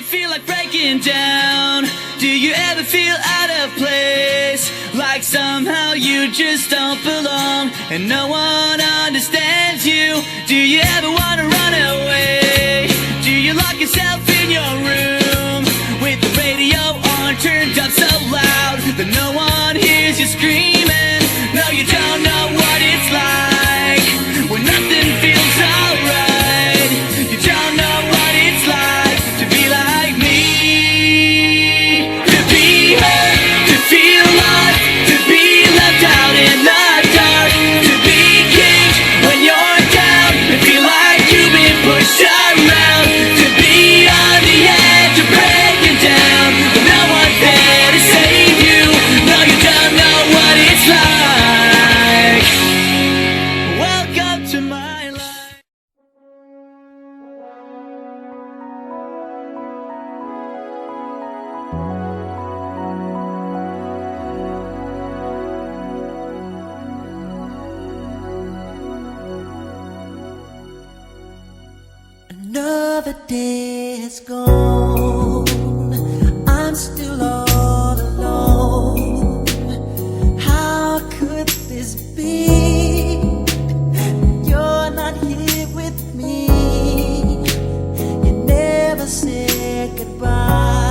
feel like breaking down? Do you ever feel out of place? Like somehow you just don't belong and no one understands you? Do you ever want to run away? Do you lock yourself in your room with the radio on turned up so loud that no one hears you screaming? No, you don't know what it's like when nothing feels alright. You don't know what it's like to be like me, to be hurt, to feel lost, to be left out in the dark, to be kicked when you're down and feel like you've been pushed around, to be on the edge of breaking down but no one's there to save you. No, you don't know what it's like. Welcome to my life. Another day is gone. I'm still all alone. How could this be? You're not here with me. You never said goodbye.